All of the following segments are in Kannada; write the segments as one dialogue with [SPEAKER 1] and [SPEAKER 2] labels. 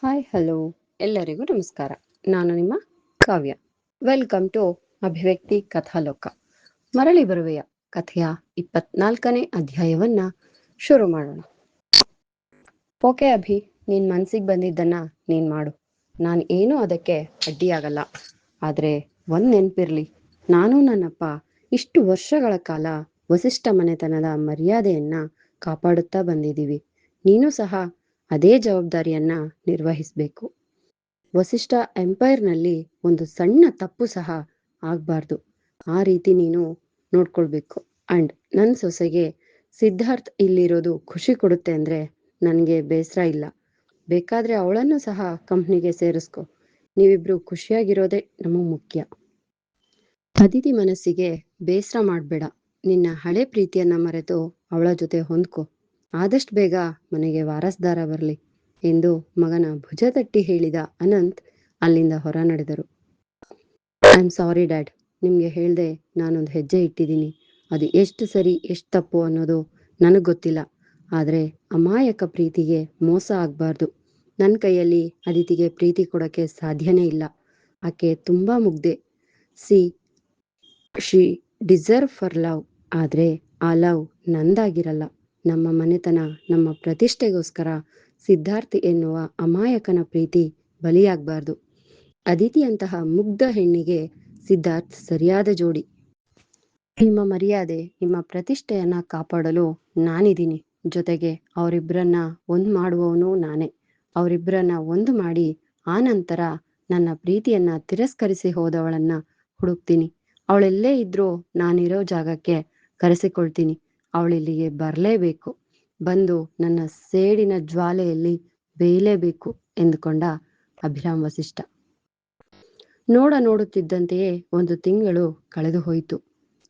[SPEAKER 1] ಹಾಯ್ ಹಲೋ ಎಲ್ಲರಿಗೂ ನಮಸ್ಕಾರ. ನಾನು ನಿಮ್ಮ ಕಾವ್ಯ. ವೆಲ್ಕಮ್ ಟು ಅಭಿವ್ಯಕ್ತಿ ಕಥಾಲೋಕ. ಮರಳಿ ಬರುವೆಯ ಕಥೆಯ 24ನೇ ಅಧ್ಯಾಯವನ್ನ ಶುರು ಮಾಡೋಣ. ಓಕೆ ಅಭಿ, ನಿನ್ ಮನ್ಸಿಗೆ ಬಂದಿದ್ದನ್ನ ನೀನ್ ಮಾಡು. ನಾನು ಏನೂ ಅದಕ್ಕೆ ಅಡ್ಡಿಯಾಗಲ್ಲ. ಆದ್ರೆ ಒಂದ್ ನೆನ್ಪಿರ್ಲಿ, ನಾನು ನನ್ನಪ್ಪ ಇಷ್ಟು ವರ್ಷಗಳ ಕಾಲ ವಸಿಷ್ಠ ಮನೆತನದ ಮರ್ಯಾದೆಯನ್ನ ಕಾಪಾಡುತ್ತಾ ಬಂದಿದ್ದೀವಿ. ನೀನು ಸಹ ಅದೇ ಜವಾಬ್ದಾರಿಯನ್ನ ನಿರ್ವಹಿಸಬೇಕು. ವಸಿಷ್ಠ ಎಂಪೈರ್ನಲ್ಲಿ ಒಂದು ಸಣ್ಣ ತಪ್ಪು ಸಹ ಆಗ್ಬಾರ್ದು. ಆ ರೀತಿ ನೀನು ನೋಡ್ಕೊಳ್ಬೇಕು. ಅಂಡ್ ನನ್ನ ಸೊಸೆಗೆ ಸಿದ್ಧಾರ್ಥ್ ಇಲ್ಲಿರೋದು ಖುಷಿ ಕೊಡುತ್ತೆ ಅಂದ್ರೆ ನನಗೆ ಬೇಸರ ಇಲ್ಲ. ಬೇಕಾದ್ರೆ ಅವಳನ್ನು ಸಹ ಕಂಪ್ನಿಗೆ ಸೇರಿಸ್ಕೊ. ನೀವಿಬ್ರು ಖುಷಿಯಾಗಿರೋದೇ ನಮಗ್ ಮುಖ್ಯ. ಅದಿತಿ ಮನಸ್ಸಿಗೆ ಬೇಸರ ಮಾಡ್ಬೇಡ. ನಿನ್ನ ಹಳೆ ಪ್ರೀತಿಯನ್ನ ಮರೆತು ಅವಳ ಜೊತೆ ಹೊಂದ್ಕೊ. ಆದಷ್ಟು ಬೇಗ ಮನೆಗೆ ವಾರಸ್ದಾರ ಬರಲಿ ಎಂದು ಮಗನ ಭುಜ ತಟ್ಟಿ ಹೇಳಿದ ಅನಂತ್ ಅಲ್ಲಿಂದ ಹೊರ ನಡೆದರು. ಐ ಆಮ್ ಸಾರಿ ಡ್ಯಾಡ್, ನಿಮ್ಗೆ ಹೇಳ್ದೆ ನಾನೊಂದು ಹೆಜ್ಜೆ ಇಟ್ಟಿದ್ದೀನಿ. ಅದು ಎಷ್ಟು ಸರಿ ಎಷ್ಟು ತಪ್ಪು ಅನ್ನೋದು ನನಗ್ ಗೊತ್ತಿಲ್ಲ. ಆದ್ರೆ ಅಮಾಯಕ ಪ್ರೀತಿಗೆ ಮೋಸ ಆಗ್ಬಾರ್ದು. ನನ್ನ ಕೈಯಲ್ಲಿ ಅದಿತಿಗೆ ಪ್ರೀತಿ ಕೊಡಕ್ಕೆ ಸಾಧ್ಯನೇ ಇಲ್ಲ. ಆಕೆ ತುಂಬಾ ಮುಗ್ದೆ. See she deserve for love. ಆದ್ರೆ ಆ ಲವ್ ನಂದಾಗಿರಲ್ಲ. ನಮ್ಮ ಮನೆತನ, ನಮ್ಮ ಪ್ರತಿಷ್ಠೆಗೋಸ್ಕರ ಸಿದ್ಧಾರ್ಥ್ ಎನ್ನುವ ಅಮಾಯಕನ ಪ್ರೀತಿ ಬಲಿಯಾಗಬಾರ್ದು. ಅದಿತಿಯಂತಹ ಮುಗ್ಧ ಹೆಣ್ಣಿಗೆ ಸಿದ್ಧಾರ್ಥ್ ಸರಿಯಾದ ಜೋಡಿ. ನಿಮ್ಮ ಮರ್ಯಾದೆ, ನಿಮ್ಮ ಪ್ರತಿಷ್ಠೆಯನ್ನ ಕಾಪಾಡಲು ನಾನಿದ್ದೀನಿ. ಜೊತೆಗೆ ಅವರಿಬ್ಬರನ್ನ ಒಂದ್ ಮಾಡುವವನು ನಾನೇ. ಅವರಿಬ್ಬರನ್ನ ಒಂದು ಮಾಡಿ ಆ ನಂತರ ನನ್ನ ಪ್ರೀತಿಯನ್ನ ತಿರಸ್ಕರಿಸಿ ಹೋದವಳನ್ನ ಹುಡುಕ್ತೀನಿ. ಅವಳೆಲ್ಲೇ ಇದ್ರೂ ನಾನಿರೋ ಜಾಗಕ್ಕೆ ಕರೆಸಿಕೊಳ್ತೀನಿ. ಅವಳಿಲ್ಲಿಗೆ ಬರಲೇಬೇಕು. ಬಂದು ನನ್ನ ಸೇಡಿನ ಜ್ವಾಲೆಯಲ್ಲಿ ಬೇಯಲೇಬೇಕು ಎಂದುಕೊಂಡ ಅಭಿರಾಮ್ ವಸಿಷ್ಠ. ನೋಡುತ್ತಿದ್ದಂತೆಯೇ 1 ತಿಂಗಳು ಕಳೆದು ಹೋಯಿತು.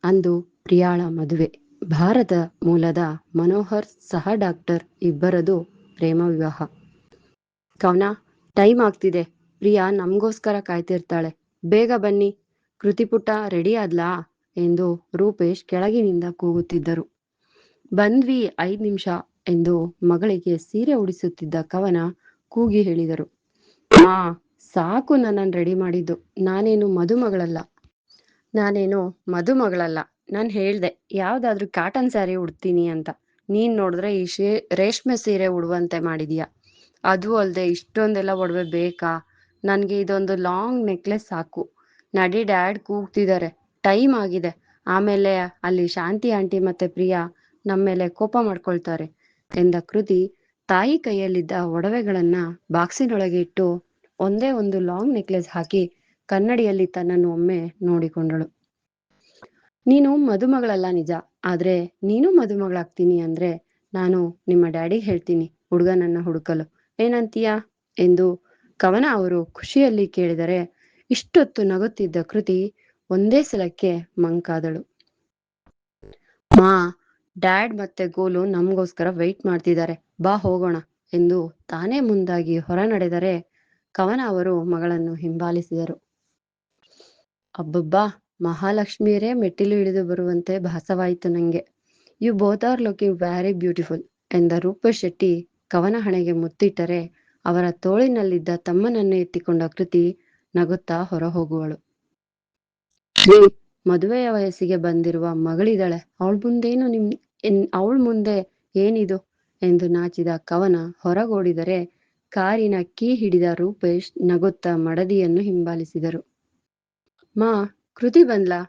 [SPEAKER 1] ಅಂದು ಪ್ರಿಯಾಳ ಮದುವೆ. ಭಾರತ ಮೂಲದ ಮನೋಹರ್ ಸಹ ಡಾಕ್ಟರ್ ಇಬ್ಬರದು ಪ್ರೇಮ ವಿವಾಹ. ಕವನ, ಟೈಮ್ ಆಗ್ತಿದೆ. ಪ್ರಿಯಾ ನಮಗೋಸ್ಕರ ಕಾಯ್ತಿರ್ತಾಳೆ. ಬೇಗ ಬನ್ನಿ. ಕೃತಿಪುಟ ರೆಡಿ ಆದ್ಲಾ ಎಂದು ರೂಪೇಶ್ ಕೆಳಗಿನಿಂದ ಕೂಗುತ್ತಿದ್ದರು. ಬಂದ್ವಿ 5 ನಿಮಿಷ ಎಂದು ಮಗಳಿಗೆ ಸೀರೆ ಉಡಿಸುತ್ತಿದ್ದ ಕವನ ಕೂಗಿ ಹೇಳಿದರು. ಮಾ, ಸಾಕು ನನ್ನನ್ನು ರೆಡಿ ಮಾಡಿದ್ದು. ನಾನೇನು ಮದುಮಗಳಲ್ಲ. ನಾನು ಹೇಳ್ದೆ ಯಾವ್ದಾದ್ರೂ ಕಾಟನ್ ಸ್ಯಾರಿ ಉಡ್ತೀನಿ ಅಂತ. ನೀನ್ ನೋಡಿದ್ರೆ ಈ ರೇಷ್ಮೆ ಸೀರೆ ಉಡುವಂತೆ ಮಾಡಿದೀಯ. ಅದು ಅಲ್ದೆ ಇಷ್ಟೊಂದೆಲ್ಲ ಒಡವೆ ಬೇಕಾ? ನನ್ಗೆ ಇದೊಂದು ಲಾಂಗ್ ನೆಕ್ಲೆಸ್ ಸಾಕು. ನಡಿ, ಡ್ಯಾಡ್ ಕೂಗ್ತಿದ್ದಾರೆ. ಟೈಮ್ ಆಗಿದೆ. ಆಮೇಲೆ ಅಲ್ಲಿ ಶಾಂತಿ ಆಂಟಿ ಮತ್ತೆ ಪ್ರಿಯಾ ನಮ್ಮ ಮೇಲೆ ಕೋಪ ಮಾಡ್ಕೊಳ್ತಾರೆ ಎಂದ ಕೃತಿ ತಾಯಿ ಕೈಯಲ್ಲಿದ್ದ ಒಡವೆಗಳನ್ನ ಬಾಕ್ಸಿನೊಳಗೆ ಇಟ್ಟು ಒಂದೇ ಒಂದು ಲಾಂಗ್ ನೆಕ್ಲೆಸ್ ಹಾಕಿ ಕನ್ನಡಿಯಲ್ಲಿ ತನ್ನನ್ನು ಒಮ್ಮೆ ನೋಡಿಕೊಂಡಳು. ನೀನು ಮದುಮಗಳಲ್ಲ ನಿಜ. ಆದ್ರೆ ನೀನು ಮದುಮಗಳಾಗ್ತೀನಿ ಅಂದ್ರೆ ನಾನು ನಿಮ್ಮ ಡ್ಯಾಡಿಗೆ ಹೇಳ್ತೀನಿ ಹುಡುಗನನ್ನ ಹುಡುಕಲು. ಏನಂತೀಯ ಎಂದು ಕವನ ಅವರು ಖುಷಿಯಲ್ಲಿ ಕೇಳಿದರೆ ಇಷ್ಟೊತ್ತು ನಗುತ್ತಿದ್ದ ಕೃತಿ ಒಂದೇ ಸಲಕ್ಕೆ ಮಂಕಾದಳು. ಮಾ, ಡ್ಯಾಡ್ ಮತ್ತೆ ಗೋಲು ನಮಗೋಸ್ಕರ ವೆಯ್ಟ್ ಮಾಡ್ತಿದ್ದಾರೆ. ಬಾ ಹೋಗೋಣ ಎಂದು ತಾನೇ ಮುಂದಾಗಿ ಹೊರ ನಡೆದರೆ ಕವನ ಅವರು ಮಗಳನ್ನು ಹಿಂಬಾಲಿಸಿದರು. ಅಬ್ಬಬ್ಬಾ, ಮಹಾಲಕ್ಷ್ಮಿಯರೇ ಮೆಟ್ಟಿಲು ಇಳಿದು ಬರುವಂತೆ ಭಾಸವಾಯಿತು ನಂಗೆ. You both are looking very beautiful ಎಂದ ರೂಪೇಶ್ ಶೆಟ್ಟಿ ಕವನ ಹಣೆಗೆ ಮುತ್ತಿಟ್ಟರೆ ಅವರ ತೋಳಿನಲ್ಲಿದ್ದ ತಮ್ಮನನ್ನು ಎತ್ತಿಕೊಂಡ ಕೃತಿ ನಗುತ್ತಾ ಹೊರ ಹೋಗುವಳು. ಮದುವೆಯ ವಯಸ್ಸಿಗೆ ಬಂದಿರುವ ಮಗಳಿದ್ದಾಳೆ. ಅವಳ ಮುಂದೆ ಏನಿದು ಎಂದು ನಾಚಿದ ಕವನ ಹೊರಗೋಡಿದರೆ ಕಾರಿನ ಕೀ ಹಿಡಿದ ರೂಪೇಶ್ ನಗುತ್ತಾ ಮಡದಿಯನ್ನು ಹಿಂಬಾಲಿಸಿದರು. ಮಾ, ಕೃತಿ ಬಂದ್ಲಾ?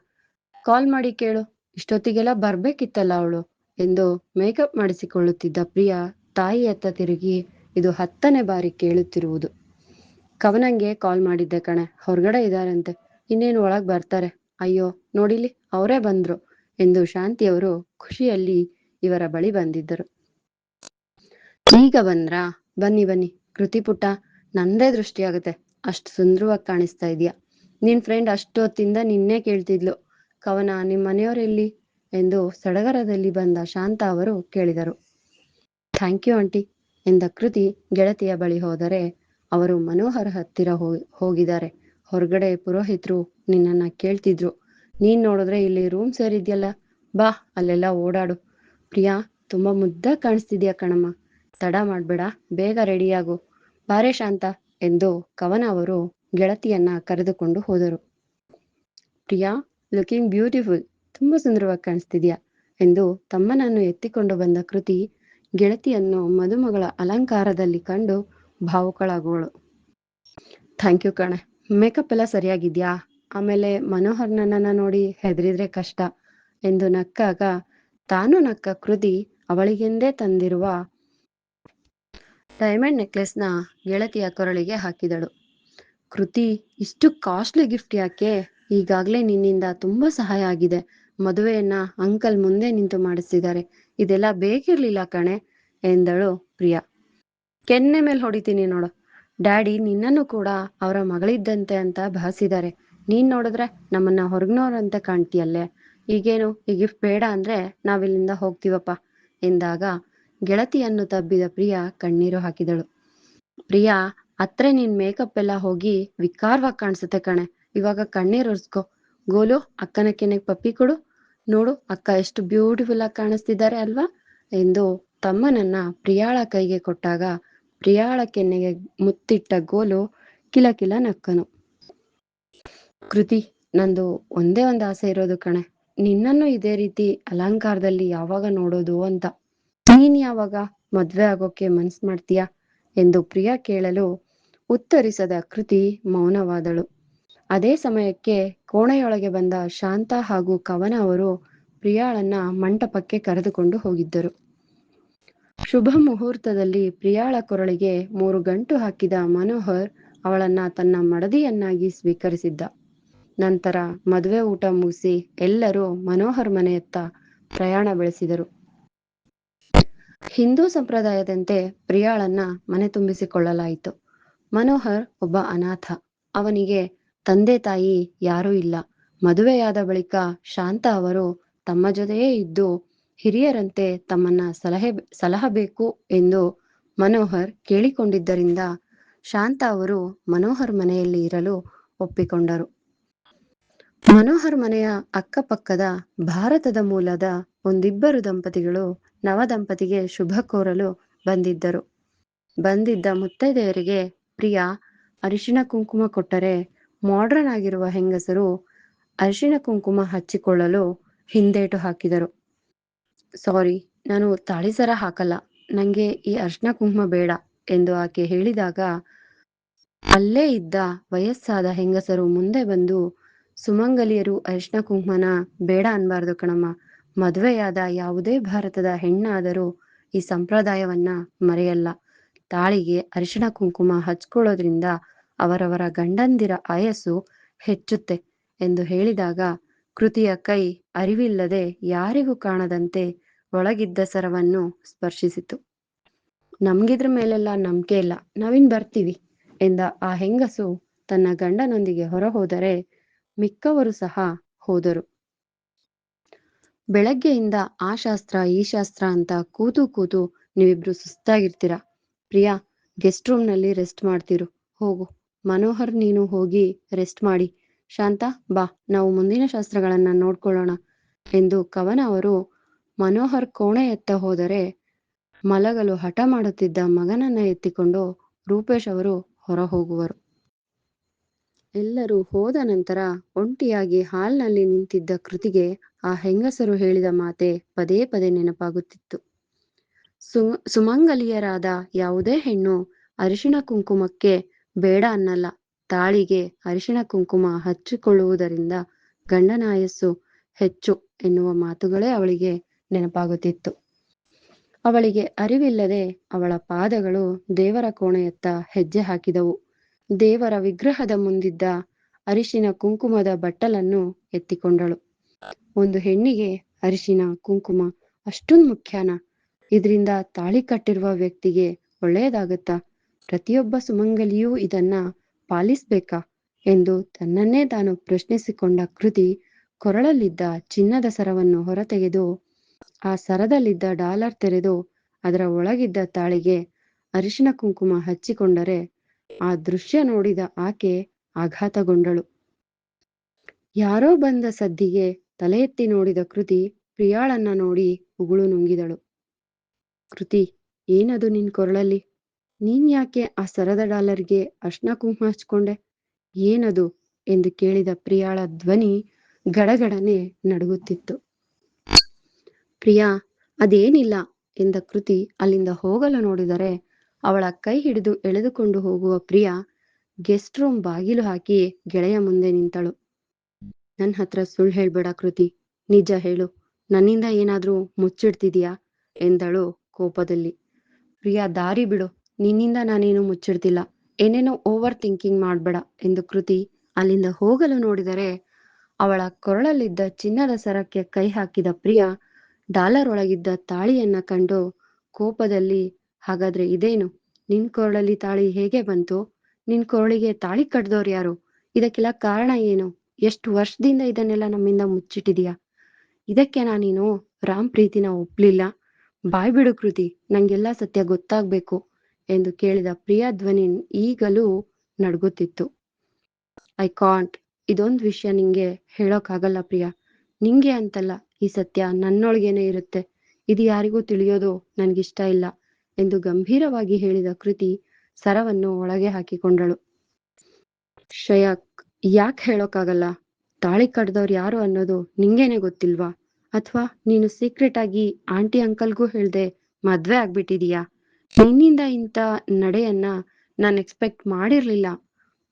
[SPEAKER 1] ಕಾಲ್ ಮಾಡಿ ಕೇಳು. ಇಷ್ಟೊತ್ತಿಗೆಲ್ಲ ಬರ್ಬೇಕಿತ್ತಲ್ಲ ಅವಳು ಎಂದು ಮೇಕಪ್ ಮಾಡಿಸಿಕೊಳ್ಳುತ್ತಿದ್ದ ಪ್ರಿಯಾ ತಾಯಿಯತ್ತ ತಿರುಗಿ ಇದು 10ನೇ ಬಾರಿ ಕೇಳುತ್ತಿರುವುದು. ಕವನಂಗೆ ಕಾಲ್ ಮಾಡಿದ್ದೆ ಕಣೆ, ಹೊರಗಡೆ ಇದ್ದಾರಂತೆ. ಇನ್ನೇನು ಒಳಗ್ ಬರ್ತಾರೆ. ಅಯ್ಯೋ ನೋಡಿಲಿ, ಅವರೇ ಬಂದ್ರು ಎಂದು ಶಾಂತಿಯವರು ಖುಷಿಯಲ್ಲಿ ಇವರ ಬಳಿ ಬಂದಿದ್ದರು. ಈಗ ಬಂದ್ರಾ? ಬನ್ನಿ ಬನ್ನಿ. ಕೃತಿ ಪುಟ್ಟ, ನಂದೇ ದೃಷ್ಟಿ ಆಗುತ್ತೆ. ಅಷ್ಟು ಸುಂದರವಾಗಿ ಕಾಣಿಸ್ತಾ ಇದೆಯಾ. ನಿನ್ ಫ್ರೆಂಡ್ ಅಷ್ಟು ಹೊತ್ತಿಂದ ನಿನ್ನೆ ಕೇಳ್ತಿದ್ಲು. ಕವನ, ನಿಮ್ ಮನೆಯವರೆಲ್ಲಿ ಎಂದು ಸಡಗರದಲ್ಲಿ ಬಂದ ಶಾಂತ ಅವರು ಕೇಳಿದರು. ಥ್ಯಾಂಕ್ ಯು ಆಂಟಿ ಎಂದ ಕೃತಿ ಗೆಳತಿಯ ಬಳಿ ಹೋದರೆ ಅವರು ಮನೋಹರ ಹತ್ತಿರ ಹೋಗಿದ್ದಾರೆ. ಹೊರಗಡೆ ಪುರೋಹಿತರು ನಿನ್ನನ್ನ ಕೇಳ್ತಿದ್ರು. ನೀನ್ ನೋಡಿದ್ರೆ ಇಲ್ಲಿ ರೂಮ್ ಸೇರಿದ್ಯಲ್ಲ, ಬಾ ಅಲ್ಲೆಲ್ಲ ಓಡಾಡು. ಪ್ರಿಯಾ, ತುಂಬಾ ಮುದ್ದಾಗಿ ಕಾಣಿಸ್ತಿದ್ಯಾ ಕಣಮ್ಮ. ತಡ ಮಾಡ್ಬೇಡ, ಬೇಗ ರೆಡಿಯಾಗು. ಬಾರೆ ಶಾಂತ ಎಂದು ಕವನ ಅವರು ಗೆಳತಿಯನ್ನ ಕರೆದುಕೊಂಡು ಹೋದರು. ಪ್ರಿಯಾ, ಲುಕಿಂಗ್ ಬ್ಯೂಟಿಫುಲ್, ತುಂಬಾ ಸುಂದರವಾಗಿ ಕಾಣಿಸ್ತಿದ್ಯಾ ಎಂದು ತಮ್ಮನನ್ನು ಎತ್ತಿಕೊಂಡು ಬಂದ ಕೃತಿ ಗೆಳತಿಯನ್ನು ಮದುಮಗಳ ಅಲಂಕಾರದಲ್ಲಿ ಕಂಡು ಭಾವುಕಳಾಗುವಳು. ಥ್ಯಾಂಕ್ ಯು ಕಣೆ, ಮೇಕಪ್ ಎಲ್ಲ ಸರಿಯಾಗಿದ್ಯಾ? ಆಮೇಲೆ ಮನೋಹರ್ ನನ್ನನ್ನ ನೋಡಿ ಹೆದರಿದ್ರೆ ಕಷ್ಟ ಎಂದು ನಕ್ಕಾಗ ತಾನು ನಕ್ಕ ಕೃತಿ ಅವಳಿಗೆಂದೇ ತಂದಿರುವ ಡೈಮಂಡ್ ನೆಕ್ಲೆಸ್ನ ಗೆಳತಿಯ ಕೊರಳಿಗೆ ಹಾಕಿದಳು. ಕೃತಿ, ಇಷ್ಟು ಕಾಸ್ಟ್ಲಿ ಗಿಫ್ಟ್ ಯಾಕೆ? ಈಗಾಗ್ಲೇ ನಿನ್ನಿಂದ ತುಂಬಾ ಸಹಾಯ ಆಗಿದೆ. ಮದುವೆಯನ್ನ ಅಂಕಲ್ ಮುಂದೆ ನಿಂತು ಮಾಡಿಸಿದ್ದಾರೆ. ಇದೆಲ್ಲ ಬೇಕಿರ್ಲಿಲ್ಲ ಕಣೆ ಎಂದಳು ಪ್ರಿಯಾ. ಕೆನ್ನೆ ಮೇಲೆ ಹೊಡಿತೀನಿ ನೋಡು. ಡ್ಯಾಡಿ ನಿನ್ನನ್ನು ಕೂಡ ಅವರ ಮಗಳಿದ್ದಂತೆ ಅಂತ ಭಾವಿಸಿದ್ದಾರೆ. ನೀನ್ ನೋಡಿದ್ರೆ ನಮ್ಮನ್ನ ಹೊರಗ್ನೋರಂತೆ ಕಾಣ್ತೀಯಲ್ಲೇ. ಈಗೇನು ಈ ಗಿಫ್ಟ್ ಬೇಡ ಅಂದ್ರೆ ನಾವಿಲ್ಲಿಂದ ಹೋಗ್ತೀವಪ್ಪ ಎಂದಾಗ ಗೆಳತಿಯನ್ನು ತಬ್ಬಿದ ಪ್ರಿಯಾ ಕಣ್ಣೀರು ಹಾಕಿದಳು. ಪ್ರಿಯಾ, ಅತ್ರೆ ನಿನ್ ಮೇಕಪ್ ಎಲ್ಲ ಹೋಗಿ ವಿಕಾರವಾಗಿ ಕಾಣಿಸುತ್ತೆ ಕಣೆ. ಇವಾಗ ಕಣ್ಣೀರ್ ಒರ್ಸ್ಕೊ. ಗೋಲು, ಅಕ್ಕನ ಕೆನೆಗೆ ಪಪ್ಪಿ ಕೊಡು. ನೋಡು ಅಕ್ಕ ಎಷ್ಟು ಬ್ಯೂಟಿಫುಲ್ ಆಗಿ ಕಾಣಿಸ್ತಿದ್ದಾರೆ ಅಲ್ವಾ ಎಂದು ತಮ್ಮನನ್ನ ಪ್ರಿಯಾಳ ಕೈಗೆ ಕೊಟ್ಟಾಗ ಪ್ರಿಯಾಳ ಕೆನ್ನೆಗೆ ಮುತ್ತಿಟ್ಟ ಗೋಲು ಕಿಲಕಿಲ ನಕ್ಕನು. ಕೃತಿ, ನಂದು ಒಂದೇ ಒಂದು ಆಸೆ ಇರೋದು ಕಣೆ, ನಿನ್ನನ್ನು ಇದೇ ರೀತಿ ಅಲಂಕಾರದಲ್ಲಿ ಯಾವಾಗ ನೋಡೋದು ಅಂತ. ನೀನ್ ಯಾವಾಗ ಮದ್ವೆ ಆಗೋಕೆ ಮನ್ಸ್ ಮಾಡ್ತೀಯಾ ಎಂದು ಪ್ರಿಯಾ ಕೇಳಲು ಉತ್ತರಿಸದ ಕೃತಿ ಮೌನವಾದಳು. ಅದೇ ಸಮಯಕ್ಕೆ ಕೋಣೆಯೊಳಗೆ ಬಂದ ಶಾಂತ ಹಾಗೂ ಕವನ ಅವರು ಪ್ರಿಯಾಳನ್ನ ಮಂಟಪಕ್ಕೆ ಕರೆದುಕೊಂಡು ಹೋಗಿದ್ದರು. ಶುಭ ಮುಹೂರ್ತದಲ್ಲಿ ಪ್ರಿಯಾಳ ಕೊರಳಿಗೆ 3 ಗಂಟು ಹಾಕಿದ ಮನೋಹರ್ ಅವಳನ್ನ ತನ್ನ ಮಡದಿಯನ್ನಾಗಿ ಸ್ವೀಕರಿಸಿದ್ದ. ನಂತರ ಮದುವೆ ಊಟ ಮುಗಿಸಿ ಎಲ್ಲರೂ ಮನೋಹರ್ ಮನೆಯತ್ತ ಪ್ರಯಾಣ ಬೆಳೆಸಿದರು. ಹಿಂದೂ ಸಂಪ್ರದಾಯದಂತೆ ಪ್ರಿಯಾಳನ್ನ ಮನೆ ತುಂಬಿಸಿಕೊಳ್ಳಲಾಯಿತು. ಮನೋಹರ್ ಒಬ್ಬ ಅನಾಥ. ಅವನಿಗೆ ತಂದೆ ತಾಯಿ ಯಾರೂ ಇಲ್ಲ. ಮದುವೆಯಾದ ಬಳಿಕ ಶಾಂತ ಅವರು ತಮ್ಮ ಜೊತೆಯೇ ಇದ್ದು ಹಿರಿಯರಂತೆ ತಮ್ಮನ್ನ ಸಲಹಬೇಕು ಎಂದು ಮನೋಹರ್ ಕೇಳಿಕೊಂಡಿದ್ದರಿಂದ ಶಾಂತ ಅವರು ಮನೋಹರ್ ಮನೆಯಲ್ಲಿ ಇರಲು ಒಪ್ಪಿಕೊಂಡರು. ಮನೋಹರ್ ಮನೆಯ ಅಕ್ಕಪಕ್ಕದ ಭಾರತದ ಮೂಲದ ಒಂದಿಬ್ಬರು ದಂಪತಿಗಳು ನವದಂಪತಿಗೆ ಶುಭ ಕೋರಲು ಬಂದಿದ್ದರು. ಬಂದಿದ್ದ ಮುತ್ತೈದೆಯರಿಗೆ ಪ್ರಿಯಾ ಅರಿಶಿಣ ಕುಂಕುಮ ಕೊಟ್ಟರೆ ಮಾಡ್ರನ್ ಆಗಿರುವ ಹೆಂಗಸರು ಅರಿಶಿಣ ಕುಂಕುಮ ಹಚ್ಚಿಕೊಳ್ಳಲು ಹಿಂದೇಟು ಹಾಕಿದರು. ಸಾರಿ, ನಾನು ತಾಳಿಸರ ಹಾಕಲ್ಲ, ನಂಗೆ ಈ ಅರಿಶಿಣ ಕುಂಕುಮ ಬೇಡ ಎಂದು ಆಕೆ ಹೇಳಿದಾಗ ಅಲ್ಲೇ ಇದ್ದ ವಯಸ್ಸಾದ ಹೆಂಗಸರು ಮುಂದೆ ಬಂದು, ಸುಮಂಗಲಿಯರು ಅರಿಶಿಣ ಕುಂಕುಮನ ಬೇಡ ಅನ್ಬಾರ್ದು ಕಣಮ್ಮ. ಮದುವೆಯಾದ ಯಾವುದೇ ಭಾರತದ ಹೆಣ್ಣಾದರೂ ಈ ಸಂಪ್ರದಾಯವನ್ನ ಮರೆಯಲ್ಲ. ತಾಳಿಗೆ ಅರಿಶಿಣ ಕುಂಕುಮ ಹಚ್ಕೊಳ್ಳೋದ್ರಿಂದ ಅವರವರ ಗಂಡಂದಿರ ಆಯಸ್ಸು ಹೆಚ್ಚುತ್ತೆ ಎಂದು ಹೇಳಿದಾಗ ಕೃತಿಯ ಕೈ ಅರಿವಿಲ್ಲದೆ ಯಾರಿಗೂ ಕಾಣದಂತೆ ಒಳಗಿದ್ದ ಸರವನ್ನು ಸ್ಪರ್ಶಿಸಿತು. ನಮ್ಗಿದ್ರ ಮೇಲೆಲ್ಲ ನಂಬಿಕೆ ಇಲ್ಲ, ನಾವಿನ್ ಬರ್ತೀವಿ ಎಂದ ಆ ಹೆಂಗಸು ತನ್ನ ಗಂಡನೊಂದಿಗೆ ಹೊರ ಹೋದರೆ ಮಿಕ್ಕವರು ಸಹ ಹೋದರು. ಬೆಳಗ್ಗೆಯಿಂದ ಆ ಶಾಸ್ತ್ರ ಈ ಶಾಸ್ತ್ರ ಅಂತ ಕೂತು ಕೂತು ನೀವಿಬ್ರು ಸುಸ್ತಾಗಿರ್ತೀರ. ಪ್ರಿಯಾ, ಗೆಸ್ಟ್ ರೂಮ್ ನಲ್ಲಿ ರೆಸ್ಟ್ ಮಾಡ್ತಿರು. ಹೋಗು. ಮನೋಹರ್, ನೀನು ಹೋಗಿ ರೆಸ್ಟ್ ಮಾಡಿ. ಶಾಂತ, ಬಾ, ನಾವು ಮುಂದಿನ ಶಾಸ್ತ್ರಗಳನ್ನ ನೋಡ್ಕೊಳ್ಳೋಣ ಎಂದು ಕವನ ಅವರು ಮನೋಹರ್ ಕೋಣೆಯತ್ತ ಹೋದರೆ ಮಲಗಲು ಹಠ ಮಾಡುತ್ತಿದ್ದ ಮಗನನ್ನ ಎತ್ತಿಕೊಂಡು ರೂಪೇಶ್ ಅವರು ಹೊರ ಹೋಗುವರು. ಎಲ್ಲರೂ ಹೋದ ನಂತರ ಒಂಟಿಯಾಗಿ ಹಾಲ್ನಲ್ಲಿ ನಿಂತಿದ್ದ ಕೃತಿಗೆ ಆ ಹೆಂಗಸರು ಹೇಳಿದ ಮಾತೆ ಪದೇ ಪದೇ ನೆನಪಾಗುತ್ತಿತ್ತು. ಸುಮಂಗಲಿಯರಾದ ಯಾವುದೇ ಹೆಣ್ಣು ಅರಿಶಿಣ ಕುಂಕುಮಕ್ಕೆ ಬೇಡ ಅನ್ನಲ್ಲ. ತಾಳಿಗೆ ಅರಿಶಿಣ ಕುಂಕುಮ ಹಚ್ಚಿಕೊಳ್ಳುವುದರಿಂದ ಗಂಡನ ಆಯಸ್ಸು ಹೆಚ್ಚು ಎನ್ನುವ ಮಾತುಗಳೇ ಅವಳಿಗೆ ನೆನಪಾಗುತ್ತಿತ್ತು. ಅವಳಿಗೆ ಅರಿವಿಲ್ಲದೆ ಅವಳ ಪಾದಗಳು ದೇವರ ಕೋಣೆಯತ್ತ ಹೆಜ್ಜೆ ಹಾಕಿದವು. ದೇವರ ವಿಗ್ರಹದ ಮುಂದಿದ್ದ ಅರಿಶಿನ ಕುಂಕುಮದ ಬಟ್ಟಲನ್ನು ಎತ್ತಿಕೊಂಡಳು. ಒಂದು ಹೆಣ್ಣಿಗೆ ಅರಿಶಿನ ಕುಂಕುಮ ಅಷ್ಟೊಂದು ಮುಖ್ಯನಾ? ಇದರಿಂದ ತಾಳಿ ಕಟ್ಟಿರುವ ವ್ಯಕ್ತಿಗೆ ಒಳ್ಳೆಯದಾಗತ್ತಾ? ಪ್ರತಿಯೊಬ್ಬ ಸುಮಂಗಲಿಯೂ ಇದನ್ನ ಪಾಲಿಸ್ಬೇಕಾ ಎಂದು ತನ್ನನ್ನೇ ತಾನು ಪ್ರಶ್ನಿಸಿಕೊಂಡ ಕೃತಿ ಕೊರಳಲ್ಲಿದ್ದ ಚಿನ್ನದ ಸರವನ್ನು ಹೊರತೆಗೆದು ಆ ಸರದಲ್ಲಿದ್ದ ಡಾಲರ್ ತೆರೆದು ಅದರ ಒಳಗಿದ್ದ ತಾಳಿಗೆ ಅರಿಶಿನ ಕುಂಕುಮ ಹಚ್ಚಿಕೊಂಡರೆ ಆ ದೃಶ್ಯ ನೋಡಿದ ಆಕೆ ಆಘಾತಗೊಂಡಳು. ಯಾರೋ ಬಂದ ಸದ್ದಿಗೆ ತಲೆ ಎತ್ತಿ ನೋಡಿದ ಕೃತಿ ಪ್ರಿಯಾಳನ್ನ ನೋಡಿ ಉಗುಳು ನುಂಗಿದಳು. ಕೃತಿ, ಏನದು ನಿನ್ ಕೊರಳಲ್ಲಿ ನೀನ್ ಯಾಕೆ ಆ ಸರದ ಡಾಲರ್ಗೆ ಅರ್ಶನ ಕುಂಕುಮ ಹಚ್ಕೊಂಡೆ? ಏನದು? ಎಂದು ಕೇಳಿದ ಪ್ರಿಯಾಳ ಧ್ವನಿ ಗಡಗಡನೆ ನಡುಗುತ್ತಿತ್ತು. ಪ್ರಿಯಾ, ಅದೇನಿಲ್ಲ ಎಂದ ಕೃತಿ ಅಲ್ಲಿಂದ ಹೋಗಲು ನೋಡಿದರೆ ಅವಳ ಕೈ ಹಿಡಿದು ಎಳೆದುಕೊಂಡು ಹೋಗುವ ಪ್ರಿಯಾ ಗೆಸ್ಟ್ ರೂಮ್ ಬಾಗಿಲು ಹಾಕಿ ಗೆಳೆಯ ಮುಂದೆ ನಿಂತಳು. ನನ್ ಹತ್ರ ಸುಳ್ಳು ಹೇಳ್ಬೇಡ ಕೃತಿ, ನಿಜ ಹೇಳು, ನನ್ನಿಂದ ಏನಾದ್ರೂ ಮುಚ್ಚಿಡ್ತಿದೀಯಾ ಎಂದಳು ಕೋಪದಲ್ಲಿ. ಪ್ರಿಯಾ, ದಾರಿ ಬಿಡು, ನಿನ್ನಿಂದ ನಾನೇನು ಮುಚ್ಚಿಡ್ತಿಲ್ಲ, ಏನೇನೋ ಓವರ್ ಥಿಂಕಿಂಗ್ ಮಾಡ್ಬೇಡ ಎಂದು ಕೃತಿ ಅಲ್ಲಿಂದ ಹೋಗಲು ನೋಡಿದರೆ ಅವಳ ಕೊರಳಲ್ಲಿದ್ದ ಚಿನ್ನದ ಸರಕ್ಕೆ ಕೈ ಹಾಕಿದ ಪ್ರಿಯಾ ಡಾಲರ್ ಒಳಗಿದ್ದ ತಾಳಿಯನ್ನ ಕಂಡು ಕೋಪದಲ್ಲಿ, ಹಾಗಾದ್ರೆ ಇದೇನು? ನಿನ್ ಕೊರಳಲ್ಲಿ ತಾಳಿ ಹೇಗೆ ಬಂತು? ನಿನ್ ಕೊರಳಿಗೆ ತಾಳಿ ಕಟ್ದವ್ರು ಯಾರು? ಇದಕ್ಕೆಲ್ಲ ಕಾರಣ ಏನು? ಎಷ್ಟು ವರ್ಷದಿಂದ ಇದನ್ನೆಲ್ಲ ನಮ್ಮಿಂದ ಮುಚ್ಚಿಟ್ಟಿದೀಯಾ? ಇದಕ್ಕೆ ನೀನು ರಾಮ್ ಪ್ರೀತಿನ ಒಪ್ಲಿಲ್ಲ? ಬಾಯ್ ಬಿಡು ಕೃತಿ, ನಂಗೆಲ್ಲ ಸತ್ಯ ಗೊತ್ತಾಗ್ಬೇಕು ಎಂದು ಕೇಳಿದ ಪ್ರಿಯಾ ಧ್ವನಿ ಈಗಲೂ ನಡ್ಗುತ್ತಿತ್ತು. ಐ ಕಾಂಟ್, ಇದೊಂದು ವಿಷಯ ನಿಂಗೆ ಹೇಳೋಕ್ಕಾಗಲ್ಲ ಪ್ರಿಯಾ. ನಿಂಗೆ ಅಂತಲ್ಲ, ಈ ಸತ್ಯ ನನ್ನೊಳಗೇನೆ ಇರುತ್ತೆ. ಇದು ಯಾರಿಗೂ ತಿಳಿಯೋದು ನನ್ಗಿಷ್ಟ ಇಲ್ಲ ಎಂದು ಗಂಭೀರವಾಗಿ ಹೇಳಿದ ಕೃತಿ ಸರವನ್ನು ಒಳಗೆ ಹಾಕಿಕೊಂಡಳು. ಶ್ರೇಯಕ್, ಯಾಕೆ ಹೇಳೋಕ್ಕಾಗಲ್ಲ? ತಾಳಿ ಕಟ್ದವ್ರು ಯಾರು ಅನ್ನೋದು ನಿಂಗೇನೆ ಗೊತ್ತಿಲ್ವಾ? ಅಥವಾ ನೀನು ಸೀಕ್ರೆಟ್ ಆಗಿ ಆಂಟಿ ಅಂಕಲ್ಗೂ ಹೇಳ್ದೆ ಮದ್ವೆ ಆಗ್ಬಿಟ್ಟಿದೀಯಾ? ನಿನ್ನಿಂದ ಇಂಥ ನಡೆಯನ್ನ ನಾನು ಎಕ್ಸ್ಪೆಕ್ಟ್ ಮಾಡಿರ್ಲಿಲ್ಲ.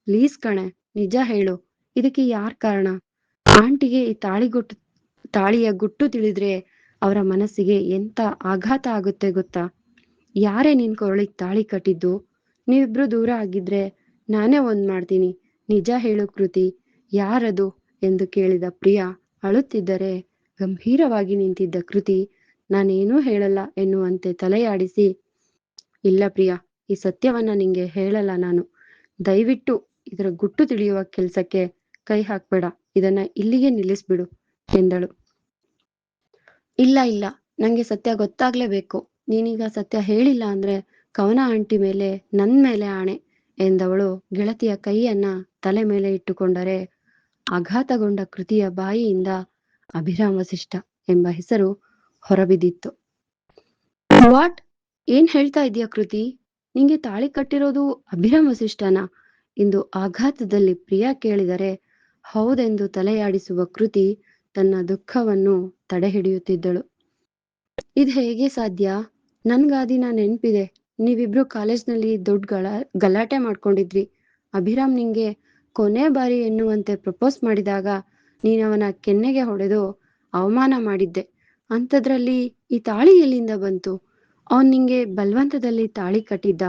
[SPEAKER 1] ಪ್ಲೀಸ್ ಕಣೆ, ನಿಜ ಹೇಳು, ಇದಕ್ಕೆ ಯಾರ್ ಕಾರಣ? ಆಂಟಿಗೆ ಈ ತಾಳಿಯ ಗುಟ್ಟು ತಿಳಿದ್ರೆ ಅವರ ಮನಸ್ಸಿಗೆ ಎಂತ ಆಘಾತ ಆಗುತ್ತೆ ಗೊತ್ತಾ? ಯಾರೇ ನಿನ್ ಕೊರಳಿಗೆ ತಾಳಿ ಕಟ್ಟಿದ್ದು? ನೀವಿಬ್ರು ದೂರ ಆಗಿದ್ರೆ ನಾನೇ ಒಂದ್ ಮಾಡ್ತೀನಿ. ನಿಜ ಹೇಳು ಕೃತಿ, ಯಾರದು ಎಂದು ಕೇಳಿದ ಪ್ರಿಯಾ ಅಳುತ್ತಿದ್ದರೆ ಗಂಭೀರವಾಗಿ ನಿಂತಿದ್ದ ಕೃತಿ ನಾನೇನೂ ಹೇಳಲ್ಲ ಎನ್ನುವಂತೆ ತಲೆಯಾಡಿಸಿ, ಇಲ್ಲ ಪ್ರಿಯಾ, ಈ ಸತ್ಯವನ್ನ ನಿಂಗೆ ಹೇಳಲ್ಲ ನಾನು. ದಯವಿಟ್ಟು ಇದರ ಗುಟ್ಟು ತಿಳಿಯುವ ಕೆಲ್ಸಕ್ಕೆ ಕೈ ಹಾಕ್ಬೇಡ, ಇದನ್ನ ಇಲ್ಲಿಗೆ ನಿಲ್ಲಿಸ್ಬಿಡು ಎಂದಳು. ಇಲ್ಲ ಇಲ್ಲ, ನಂಗೆ ಸತ್ಯ ಗೊತ್ತಾಗ್ಲೇಬೇಕು. ನೀನೀಗ ಸತ್ಯ ಹೇಳಿಲ್ಲ ಅಂದ್ರೆ ಕವನ ಆಂಟಿ ಮೇಲೆ ನನ್ ಮೇಲೆ ಆಣೆ ಎಂದವಳು ಗೆಳತಿಯ ಕೈಯನ್ನ ತಲೆ ಮೇಲೆ ಇಟ್ಟುಕೊಂಡರೆ ಆಘಾತಗೊಂಡ ಕೃತಿಯ ಬಾಯಿಯಿಂದ ಅಭಿರಾಮ್ ವಸಿಷ್ಠ ಎಂಬ ಹೆಸರು ಹೊರಬಿದ್ದಿತ್ತು. ವಾಟ್? ಏನ್ ಹೇಳ್ತಾ ಇದೀಯ ಕೃತಿ? ನಿಂಗೆ ತಾಳಿ ಕಟ್ಟಿರೋದು ಅಭಿರಾಮ್ ವಸಿಷ್ಠನ ಎಂದು ಆಘಾತದಲ್ಲಿ ಪ್ರಿಯಾ ಕೇಳಿದರೆ ಹೌದೆಂದು ತಲೆಯಾಡಿಸುವ ಕೃತಿ ತನ್ನ ದುಃಖವನ್ನು ತಡೆಹಿಡಿಯುತ್ತಿದ್ದಳು. ಇದ್ ಹೇಗೆ ಸಾಧ್ಯ? ನನ್ಗ ಆ ದಿನ ನೆನ್ಪಿದೆ, ನೀವಿಬ್ರು ಕಾಲೇಜ್ನಲ್ಲಿ ದೊಡ್ಡ ಗಲಾಟೆ ಮಾಡ್ಕೊಂಡಿದ್ರಿ. ಅಭಿರಾಮ್ ನಿಂಗೆ ಕೊನೆ ಬಾರಿ ಎನ್ನುವಂತೆ ಪ್ರಪೋಸ್ ಮಾಡಿದಾಗ ನೀನವನ ಕೆನ್ನೆಗೆ ಹೊಡೆದು ಅವಮಾನ ಮಾಡಿದ್ದೆ. ಅಂಥದ್ರಲ್ಲಿ ಈ ತಾಳಿ ಎಲ್ಲಿಂದ ಬಂತು? ಅವನ್ ನಿಂಗೆ ಬಲವಂತದಲ್ಲಿ ತಾಳಿ ಕಟ್ಟಿದ್ದ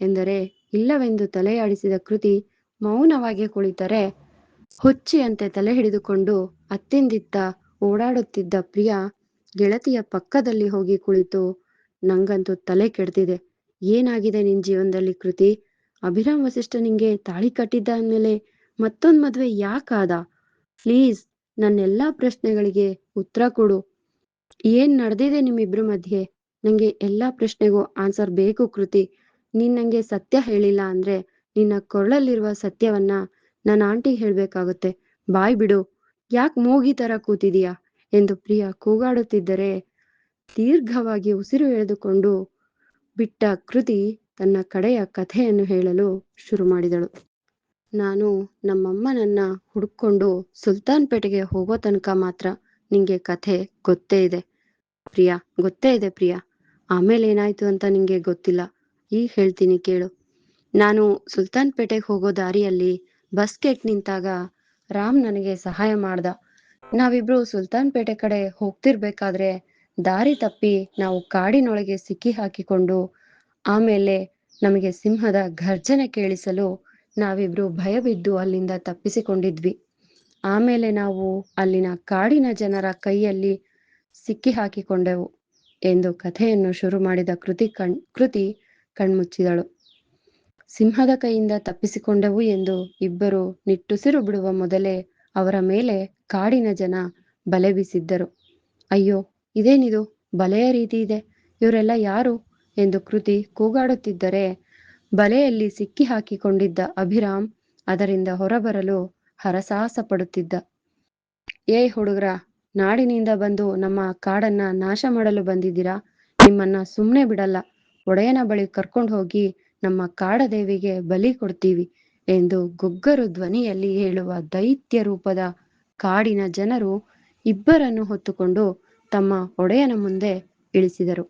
[SPEAKER 1] ಎಂದರೆ ಇಲ್ಲವೆಂದು ತಲೆಯಾಡಿಸಿದ ಕೃತಿ ಮೌನವಾಗಿ ಕುಳಿತರೆ ಹುಚ್ಚಿಯಂತೆ ತಲೆ ಹಿಡಿದುಕೊಂಡು ಅತ್ತಿಂದಿತ್ತ ಓಡಾಡುತ್ತಿದ್ದ ಪ್ರಿಯಾ ಗೆಳತಿಯ ಪಕ್ಕದಲ್ಲಿ ಹೋಗಿ ಕುಳಿತು, ನಂಗಂತೂ ತಲೆ ಕೆಡ್ತಿದೆ. ಏನಾಗಿದೆ ನಿನ್ ಜೀವನದಲ್ಲಿ ಕೃತಿ? ಅಭಿರಾಮ್ ವಸಿಷ್ಠ ನಿಂಗೆ ತಾಳಿ ಕಟ್ಟಿದ್ದ ಅಂದ್ಮೇಲೆ ಮತ್ತೊಂದ್ ಮದ್ವೆ ಯಾಕಾದ? ಪ್ಲೀಸ್ ನನ್ನೆಲ್ಲಾ ಪ್ರಶ್ನೆಗಳಿಗೆ ಉತ್ತರ ಕೊಡು. ಏನ್ ನಡೆದಿದೆ ನಿಮ್ಮಿಬ್ರ ಮಧ್ಯೆ? ನಂಗೆ ಎಲ್ಲಾ ಪ್ರಶ್ನೆಗೂ ಆನ್ಸರ್ ಬೇಕು ಕೃತಿ. ನೀನ್ ನಂಗೆ ಸತ್ಯ ಹೇಳಿಲ್ಲ ಅಂದ್ರೆ ನಿನ್ನ ಕೊರಳಲ್ಲಿರುವ ಸತ್ಯವನ್ನ ನನ್ನ ಆಂಟಿಗೆ ಹೇಳ್ಬೇಕಾಗುತ್ತೆ. ಬಾಯ್ ಬಿಡು, ಯಾಕೆ ಮೂಗಿ ತರ ಕೂತಿದೀಯಾ ಎಂದು ಪ್ರಿಯಾ ಕೂಗಾಡುತ್ತಿದ್ದರೆ ದೀರ್ಘವಾಗಿ ಉಸಿರು ಎಳೆದುಕೊಂಡು ಬಿಟ್ಟ ಕೃತಿ ತನ್ನ ಕಡೆಯ ಕಥೆಯನ್ನು ಹೇಳಲು ಶುರು ಮಾಡಿದಳು. ನಾನು ನಮ್ಮಮ್ಮನನ್ನ ಹುಡುಕೊಂಡು ಸುಲ್ತಾನ್ಪೇಟೆಗೆ ಹೋಗೋ ತನಕ ಮಾತ್ರ ನಿಂಗೆ ಕಥೆ ಗೊತ್ತೇ ಇದೆ ಪ್ರಿಯಾ, ಗೊತ್ತೇ ಇದೆ ಪ್ರಿಯಾ. ಆಮೇಲೆ ಏನಾಯ್ತು ಅಂತ ನಿಂಗೆ ಗೊತ್ತಿಲ್ಲ. ಈಗ ಹೇಳ್ತೀನಿ ಕೇಳು. ನಾನು ಸುಲ್ತಾನ್ಪೇಟೆಗೆ ಹೋಗೋ ದಾರಿಯಲ್ಲಿ ಬಸ್ ಕೆಟ್ ನಿಂತಾಗ ರಾಮ್ ನನಗೆ ಸಹಾಯ ಮಾಡ್ದ. ನಾವಿಬ್ರು ಸುಲ್ತಾನ್ಪೇಟೆ ಕಡೆ ಹೋಗ್ತಿರ್ಬೇಕಾದ್ರೆ ದಾರಿ ತಪ್ಪಿ ನಾವು ಕಾಡಿನೊಳಗೆ ಸಿಕ್ಕಿ ಹಾಕಿಕೊಂಡು ಆಮೇಲೆ ನಮಗೆ ಸಿಂಹದ ಘರ್ಜನೆ ಕೇಳಿಸಲು ನಾವಿಬ್ರು ಭಯಬಿದ್ದು ಅಲ್ಲಿಂದ ತಪ್ಪಿಸಿಕೊಂಡಿದ್ವಿ. ಆಮೇಲೆ ನಾವು ಅಲ್ಲಿನ ಕಾಡಿನ ಜನರ ಕೈಯಲ್ಲಿ ಸಿಕ್ಕಿ ಹಾಕಿಕೊಂಡೆವು ಎಂದು ಕಥೆಯನ್ನು ಶುರು ಮಾಡಿದ ಕೃತಿ ಕಣ್ಮುಚ್ಚಿದಳು. ಸಿಂಹದ ಕೈಯಿಂದ ತಪ್ಪಿಸಿಕೊಂಡೆವು ಎಂದು ಇಬ್ಬರು ನಿಟ್ಟುಸಿರು ಬಿಡುವ ಮೊದಲೇ ಅವರ ಮೇಲೆ ಕಾಡಿನ ಜನ ಬಲೆ ಬೀಸಿದ್ದರು. ಅಯ್ಯೋ, ಇದೇನಿದು ಬಲೆಯ ರೀತಿ ಇದೆ, ಇವರೆಲ್ಲ ಯಾರು ಎಂದು ಕೃತಿ ಕೂಗಾಡುತ್ತಿದ್ದರೆ ಬಲೆಯಲ್ಲಿ ಸಿಕ್ಕಿ ಹಾಕಿಕೊಂಡಿದ್ದ ಅಭಿರಾಮ್ ಅದರಿಂದ ಹೊರಬರಲು ಹರಸಾಹಸ ಪಡುತ್ತಿದ್ದ. ಏಯ್ ಹುಡುಗ್ರ, ನಾಡಿನಿಂದ ಬಂದು ನಮ್ಮ ಕಾಡನ್ನ ನಾಶ ಮಾಡಲು ಬಂದಿದ್ದೀರಾ? ನಿಮ್ಮನ್ನ ಸುಮ್ನೆ ಬಿಡಲ್ಲ. ಒಡೆಯನ ಬಳಿ ಕರ್ಕೊಂಡು ಹೋಗಿ ನಮ್ಮ ಕಾಡದೇವಿಗೆ ಬಲಿ ಕೊಡ್ತೀವಿ ಎಂದು ಗೊಗ್ಗರು ಧ್ವನಿಯಲ್ಲಿ ಹೇಳುವ ದೈತ್ಯ ರೂಪದ ಕಾಡಿನ ಜನರು ಇಬ್ಬರನ್ನು ಹೊತ್ತುಕೊಂಡು ತಮ್ಮ ಒಡೆಯನ ಮುಂದೆ ಇಳಿಸಿದರು.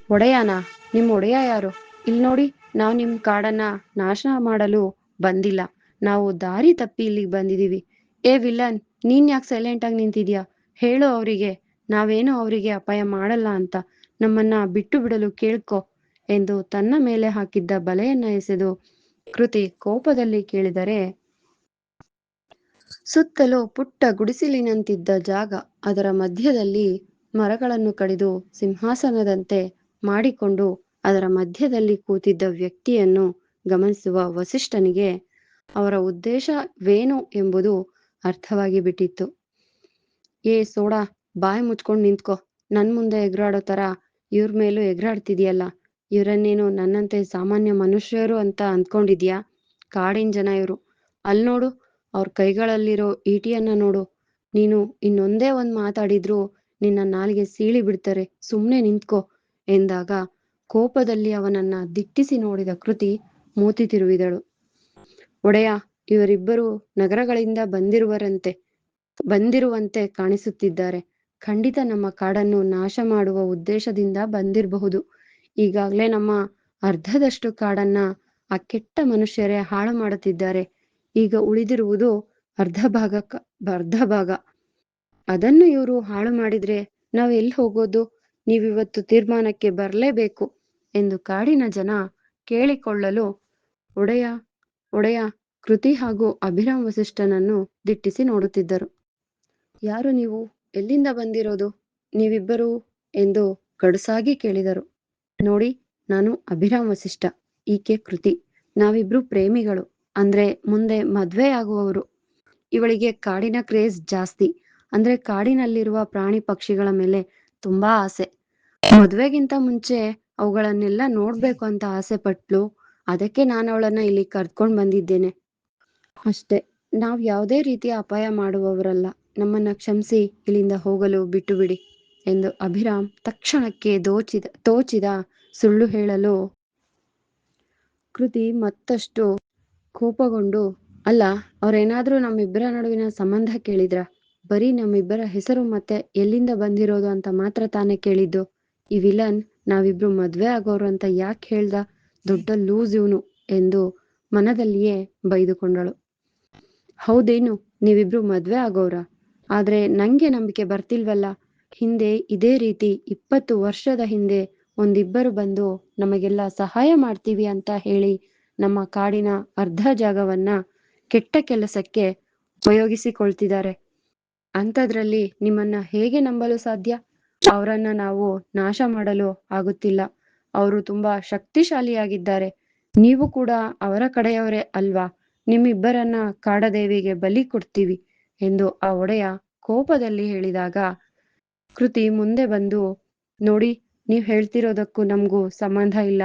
[SPEAKER 1] ಒಡೆಯನ, ನಿಮ್ ಒಡೆಯ ಯಾರು? ಇಲ್ಲಿ ನೋಡಿ, ನಾವು ನಿಮ್ ಕಾಡನ್ನ ನಾಶ ಮಾಡಲು ಬಂದಿಲ್ಲ. ನಾವು ದಾರಿ ತಪ್ಪಿ ಇಲ್ಲಿಗೆ ಬಂದಿದೀವಿ. ಏ ವಿಲನ್, ನೀನ್ ಯಾಕೆ ಸೈಲೆಂಟ್ ಆಗಿ ನಿಂತಿದ್ಯಾ? ಹೇಳು ಅವರಿಗೆ, ನಾವೇನು ಅವರಿಗೆ ಅಪಾಯ ಮಾಡಲ್ಲ ಅಂತ. ನಮ್ಮನ್ನ ಬಿಟ್ಟು ಬಿಡಲು ಕೇಳ್ಕೊ ಎಂದು ತನ್ನ ಮೇಲೆ ಹಾಕಿದ್ದ ಬಲೆಯನ್ನ ಎಸೆದು ಕೃತಿ ಕೋಪದಲ್ಲಿ ಕೇಳಿದರೆ, ಸುತ್ತಲೂ ಪುಟ್ಟ ಗುಡಿಸಿಲಿನಂತಿದ್ದ ಜಾಗ, ಅದರ ಮಧ್ಯದಲ್ಲಿ ಮರಗಳನ್ನು ಕಡಿದು ಸಿಂಹಾಸನದಂತೆ ಮಾಡಿಕೊಂಡು ಅದರ ಮಧ್ಯದಲ್ಲಿ ಕೂತಿದ್ದ ವ್ಯಕ್ತಿಯನ್ನು ಗಮನಿಸುವ ವಸಿಷ್ಠನಿಗೆ ಅವರ ಉದ್ದೇಶವೇನು ಎಂಬುದು ಅರ್ಥವಾಗಿ ಬಿಟ್ಟಿತ್ತು. ಏ ಸೋಡಾ, ಬಾಯಿ ಮುಚ್ಕೊಂಡು ನಿಂತ್ಕೊ. ನನ್ ಮುಂದೆ ಎಗರಾಡೋ ತರ ಇವ್ರ ಮೇಲೂ ಎಗರಾಡ್ತಿದ್ಯಲ್ಲ. ಇವರನ್ನೇನು ನನ್ನಂತೆ ಸಾಮಾನ್ಯ ಮನುಷ್ಯರು ಅಂತ ಅಂದ್ಕೊಂಡಿದ್ಯಾ? ಕಾಡಿನ ಜನ ಇವರು. ಅಲ್ಲಿ ನೋಡು, ಅವ್ರ ಕೈಗಳಲ್ಲಿರೋ ಈಟಿಯನ್ನ ನೋಡು. ನೀನು ಇನ್ನೊಂದೇ ಒಂದ್ ಮಾತಾಡಿದ್ರು ನಿನ್ನ ನಾಲಿಗೆ ಸೀಳಿ ಬಿಡ್ತಾರೆ. ಸುಮ್ನೆ ನಿಂತ್ಕೋ ಎಂದಾಗ ಕೋಪದಲ್ಲಿ ಅವನನ್ನ ದಿಟ್ಟಿಸಿ ನೋಡಿದ ಕೃತಿ ಮೂತಿ ತಿರುವಿದಳು. ಒಡೆಯ, ಇವರಿಬ್ಬರು ನಗರಗಳಿಂದ ಬಂದಿರುವಂತೆ ಕಾಣಿಸುತ್ತಿದ್ದಾರೆ. ಖಂಡಿತ ನಮ್ಮ ಕಾಡನ್ನು ನಾಶ ಮಾಡುವ ಉದ್ದೇಶದಿಂದ ಬಂದಿರಬಹುದು. ಈಗಾಗ್ಲೇ ನಮ್ಮ ಅರ್ಧದಷ್ಟು ಕಾಡನ್ನ ಆ ಕೆಟ್ಟ ಮನುಷ್ಯರೇ ಹಾಳು ಮಾಡುತ್ತಿದ್ದಾರೆ. ಈಗ ಉಳಿದಿರುವುದು ಅರ್ಧ ಭಾಗ. ಅದನ್ನು ಇವರು ಹಾಳು ಮಾಡಿದ್ರೆ ನಾವ್ ಎಲ್ಲಿ ಹೋಗೋದು? ನೀವಿವತ್ತು ತೀರ್ಮಾನಕ್ಕೆ ಬರ್ಲೇಬೇಕು ಎಂದು ಕಾಡಿನ ಜನ ಕೇಳಿಕೊಳ್ಳಲು ಒಡೆಯ ಕೃತಿ ಹಾಗೂ ಅಭಿರಾಮ್ ವಸಿಷ್ಠನನ್ನು ದಿಟ್ಟಿಸಿ ನೋಡುತ್ತಿದ್ದರು. ಯಾರು ನೀವು? ಎಲ್ಲಿಂದ ಬಂದಿರೋದು ನೀವಿಬ್ಬರು ಎಂದು ಗಡುಸಾಗಿ ಕೇಳಿದರು. ನೋಡಿ, ನಾನು ಅಭಿರಾಮ್ ವಸಿಷ್ಠ, ಈಕೆ ಕೃತಿ. ನಾವಿಬ್ರು ಪ್ರೇಮಿಗಳು, ಅಂದ್ರೆ ಮುಂದೆ ಮದ್ವೆ ಆಗುವವರು. ಇವಳಿಗೆ ಕಾಡಿನ ಕ್ರೇಜ್ ಜಾಸ್ತಿ, ಅಂದ್ರೆ ಕಾಡಿನಲ್ಲಿರುವ ಪ್ರಾಣಿ ಪಕ್ಷಿಗಳ ಮೇಲೆ ತುಂಬಾ ಆಸೆ. ಮದ್ವೆಗಿಂತ ಮುಂಚೆ ಅವುಗಳನ್ನೆಲ್ಲ ನೋಡ್ಬೇಕು ಅಂತ ಆಸೆ ಪಟ್ಲು. ಅದಕ್ಕೆ ನಾನು ಅವಳನ್ನ ಇಲ್ಲಿ ಕರ್ಕೊಂಡ್ ಬಂದಿದ್ದೇನೆ ಅಷ್ಟೇ. ನಾವ್ ಯಾವುದೇ ರೀತಿಯ ಅಪಾಯ ಮಾಡುವವರಲ್ಲ. ನಮ್ಮನ್ನ ಕ್ಷಮಿಸಿ ಇಲ್ಲಿಂದ ಹೋಗಲು ಬಿಟ್ಟು ಬಿಡಿ ಎಂದು ಅಭಿರಾಮ್ ತಕ್ಷಣಕ್ಕೆ ತೋಚಿದ ಸುಳ್ಳು ಹೇಳಲು ಕೃತಿ ಮತ್ತಷ್ಟು ಕೋಪಗೊಂಡು, ಅಲ್ಲ, ಅವ್ರೇನಾದ್ರೂ ನಮ್ಮಿಬ್ಬರ ನಡುವಿನ ಸಂಬಂಧ ಕೇಳಿದ್ರ? ಬರೀ ನಮ್ಮಿಬ್ಬರ ಹೆಸರು ಮತ್ತೆ ಎಲ್ಲಿಂದ ಬಂದಿರೋದು ಅಂತ ಮಾತ್ರ ತಾನೇ ಕೇಳಿದ್ದು. ಈ ವಿಲನ್ ನಾವಿಬ್ರು ಮದ್ವೆ ಆಗೋರು ಅಂತ ಯಾಕೆ ಹೇಳ್ದ? ದೊಡ್ಡ ಲೂಸ್ ಇವನು ಎಂದು ಮನದಲ್ಲಿಯೇ ಬೈದುಕೊಂಡಳು. ಹೌದೇನು, ನೀವಿಬ್ರು ಮದ್ವೆ ಆಗೋರ? ಆದ್ರೆ ನಂಗೆ ನಂಬಿಕೆ ಬರ್ತಿಲ್ವಲ್ಲ. ಹಿಂದೆ ಇದೇ ರೀತಿ 20 ವರ್ಷದ ಹಿಂದೆ ಒಂದಿಬ್ಬರು ಬಂದು ನಮಗೆಲ್ಲ ಸಹಾಯ ಮಾಡ್ತೀವಿ ಅಂತ ಹೇಳಿ ನಮ್ಮ ಕಾಡಿನ ಅರ್ಧ ಜಾಗವನ್ನ ಕೆಟ್ಟ ಕೆಲಸಕ್ಕೆ ಉಪಯೋಗಿಸಿಕೊಳ್ತಿದ್ದಾರೆ. ಅಂಥದ್ರಲ್ಲಿ ನಿಮ್ಮನ್ನ ಹೇಗೆ ನಂಬಲು ಸಾಧ್ಯ? ಅವರನ್ನ ನಾವು ನಾಶ ಮಾಡಲು ಆಗುತ್ತಿಲ್ಲ. ಅವರು ತುಂಬಾ ಶಕ್ತಿಶಾಲಿಯಾಗಿದ್ದಾರೆ. ನೀವು ಕೂಡ ಅವರ ಕಡೆಯವರೇ ಅಲ್ವಾ? ನಿಮ್ಮಿಬ್ಬರನ್ನ ಕಾಡದೇವಿಗೆ ಬಲಿ ಕೊಡ್ತೀವಿ ಎಂದು ಆ ಒಡೆಯ ಕೋಪದಲ್ಲಿ ಹೇಳಿದಾಗ ಕೃತಿ ಮುಂದೆ ಬಂದು, ನೋಡಿ, ನೀವ್ ಹೇಳ್ತಿರೋದಕ್ಕೂ ನಮಗೂ ಸಂಬಂಧ ಇಲ್ಲ.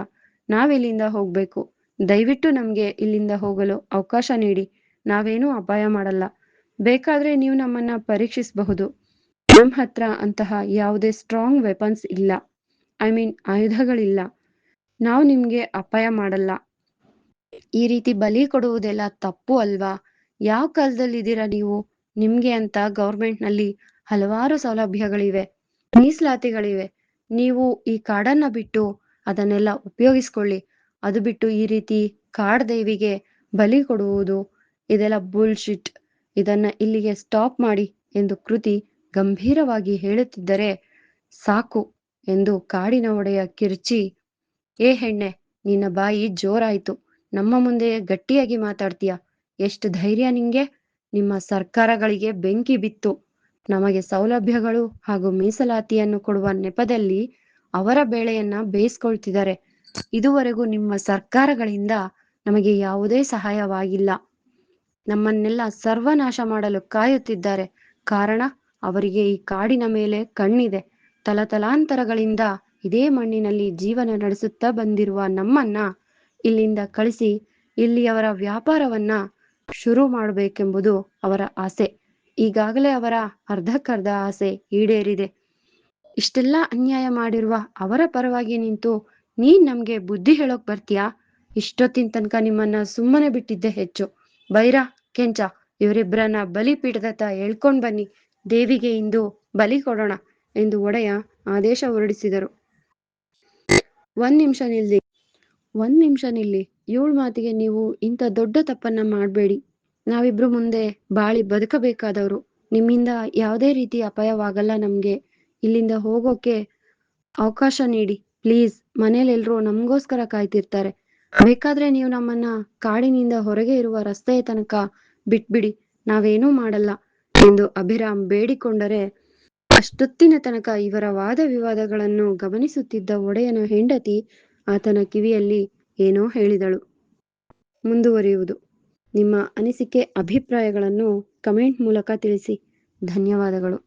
[SPEAKER 1] ನಾವಿಲ್ಲಿಂದ ಹೋಗ್ಬೇಕು. ದಯವಿಟ್ಟು ನಮ್ಗೆ ಇಲ್ಲಿಂದ ಹೋಗಲು ಅವಕಾಶ ನೀಡಿ. ನಾವೇನೂ ಅಪಾಯ ಮಾಡಲ್ಲ. ಬೇಕಾದ್ರೆ ನೀವು ನಮ್ಮನ್ನ ಪರೀಕ್ಷಿಸಬಹುದು. ನಮ್ ಹತ್ರ ಅಂತಹ ಯಾವುದೇ ಸ್ಟ್ರಾಂಗ್ ವೆಪನ್ಸ್ ಇಲ್ಲ, ಆಯುಧಗಳಿಲ್ಲ. ನಾವು ನಿಮ್ಗೆ ಅಪಾಯ ಮಾಡಲ್ಲ. ಈ ರೀತಿ ಬಲಿ ಕೊಡುವುದೆಲ್ಲ ತಪ್ಪು ಅಲ್ವಾ? ಯಾವ ಕಾಲದಲ್ಲಿದ್ದೀರಾ ನೀವು? ನಿಮ್ಗೆ ಅಂತ ಗೌರ್ಮೆಂಟ್ ನಲ್ಲಿ ಹಲವಾರು ಸೌಲಭ್ಯಗಳಿವೆ, ಮೀಸಲಾತಿಗಳಿವೆ. ನೀವು ಈ ಕಾಡನ್ನ ಬಿಟ್ಟು ಅದನ್ನೆಲ್ಲ ಉಪಯೋಗಿಸ್ಕೊಳ್ಳಿ. ಅದು ಬಿಟ್ಟು ಈ ರೀತಿ ಕಾಡ್ದೇವಿಗೆ ಬಲಿ ಕೊಡುವುದು ಇದೆಲ್ಲ ಬುಲ್ಶಿಟ್. ಇದನ್ನ ಇಲ್ಲಿಗೆ ಸ್ಟಾಪ್ ಮಾಡಿ ಎಂದು ಕೃತಿ ಗಂಭೀರವಾಗಿ ಹೇಳುತ್ತಿದ್ದರೆ, ಸಾಕು ಎಂದು ಕಾಡಿನ ಒಡೆಯ ಕಿರ್ಚಿ, ಏ ಹೆಣ್ಣೆ, ನಿನ್ನ ಬಾಯಿ ಜೋರಾಯ್ತು. ನಮ್ಮ ಮುಂದೆ ಗಟ್ಟಿಯಾಗಿ ಮಾತಾಡ್ತೀಯ? ಎಷ್ಟು ಧೈರ್ಯ ನಿಂಗೆ? ನಿಮ್ಮ ಸರ್ಕಾರಗಳಿಗೆ ಬೆಂಕಿ ಬಿತ್ತು. ನಮಗೆ ಸೌಲಭ್ಯಗಳು ಹಾಗೂ ಮೀಸಲಾತಿಯನ್ನು ಕೊಡುವ ನೆಪದಲ್ಲಿ ಅವರ ಬೇಳೆಯನ್ನ ಬೇಯಿಸ್ಕೊಳ್ತಿದ್ದಾರೆ. ಇದುವರೆಗೂ ನಿಮ್ಮ ಸರ್ಕಾರಗಳಿಂದ ನಮಗೆ ಯಾವುದೇ ಸಹಾಯವಾಗಿಲ್ಲ. ನಮ್ಮನ್ನೆಲ್ಲ ಸರ್ವನಾಶ ಮಾಡಲು ಕಾಯುತ್ತಿದ್ದಾರೆ. ಕಾರಣ, ಅವರಿಗೆ ಈ ಕಾಡಿನ ಮೇಲೆ ಕಣ್ಣಿದೆ. ತಲತಲಾಂತರಗಳಿಂದ ಇದೇ ಮಣ್ಣಿನಲ್ಲಿ ಜೀವನ ನಡೆಸುತ್ತಾ ಬಂದಿರುವ ನಮ್ಮನ್ನ ಇಲ್ಲಿಂದ ಕಳಿಸಿ ಇಲ್ಲಿ ಅವರ ವ್ಯಾಪಾರವನ್ನ ಶುರು ಮಾಡಬೇಕೆಂಬುದು ಅವರ ಆಸೆ. ಈಗಾಗಲೇ ಅವರ ಅರ್ಧಕ್ಕರ್ಧ ಆಸೆ ಈಡೇರಿದೆ. ಇಷ್ಟೆಲ್ಲ ಅನ್ಯಾಯ ಮಾಡಿರುವ ಅವರ ಪರವಾಗಿ ನಿಂತು ನೀನ್ ನಮ್ಗೆ ಬುದ್ಧಿ ಹೇಳೋಕ್ ಬರ್ತೀಯಾ? ಇಷ್ಟೊತ್ತಿನ ತನಕ ನಿಮ್ಮನ್ನ ಸುಮ್ಮನೆ ಬಿಟ್ಟಿದ್ದೆ ಹೆಚ್ಚು. ಬೈರ, ಕೆಂಚ, ಇವರಿಬ್ಬರನ್ನ ಬಲಿಪೀಠದತ್ತ ಎಳ್ಕೊಂಡ್ ಬನ್ನಿ. ದೇವಿಗೆ ಇಂದು ಬಲಿ ಕೊಡೋಣ ಎಂದು ಒಡೆಯ ಆದೇಶ ಹೊರಡಿಸಿದರು. ಒಂದ್ ನಿಮಿಷ ನಿಲ್ಲಿ. ಇವಳ ಮಾತಿಗೆ ನೀವು ಇಂಥ ದೊಡ್ಡ ತಪ್ಪನ್ನ ಮಾಡ್ಬೇಡಿ. ನಾವಿಬ್ರು ಮುಂದೆ ಬಾಳಿ ಬದುಕಬೇಕಾದವರು. ನಿಮ್ಮಿಂದ ಯಾವುದೇ ರೀತಿ ಅಪಾಯವಾಗಲ್ಲ ನಮ್ಗೆ. ಇಲ್ಲಿಂದ ಹೋಗೋಕೆ ಅವಕಾಶ ನೀಡಿ ಪ್ಲೀಸ್. ಮನೇಲೆಲ್ರೂ ನಮಗೋಸ್ಕರ ಕಾಯ್ತಿರ್ತಾರೆ. ಬೇಕಾದ್ರೆ ನೀವು ನಮ್ಮನ್ನ ಕಾಡಿನಿಂದ ಹೊರಗೆ ಇರುವ ರಸ್ತೆಯ ತನಕ ಬಿಟ್ಬಿಡಿ, ನಾವೇನೂ ಮಾಡಲ್ಲ ಎಂದು ಅಭಿರಾಮ್ ಬೇಡಿಕೊಂಡರೆ, ಅಷ್ಟೊತ್ತಿನ ತನಕ ಇವರ ವಾದ ವಿವಾದಗಳನ್ನು ಗಮನಿಸುತ್ತಿದ್ದ ಒಡೆಯನ ಹೆಂಡತಿ ಆತನ ಕಿವಿಯಲ್ಲಿ ಏನೋ ಹೇಳಿದಳು. ಮುಂದುವರಿಯುವುದು. ನಿಮ್ಮ ಅನಿಸಿಕೆ ಅಭಿಪ್ರಾಯಗಳನ್ನು ಕಮೆಂಟ್ ಮೂಲಕ ತಿಳಿಸಿ. ಧನ್ಯವಾದಗಳು.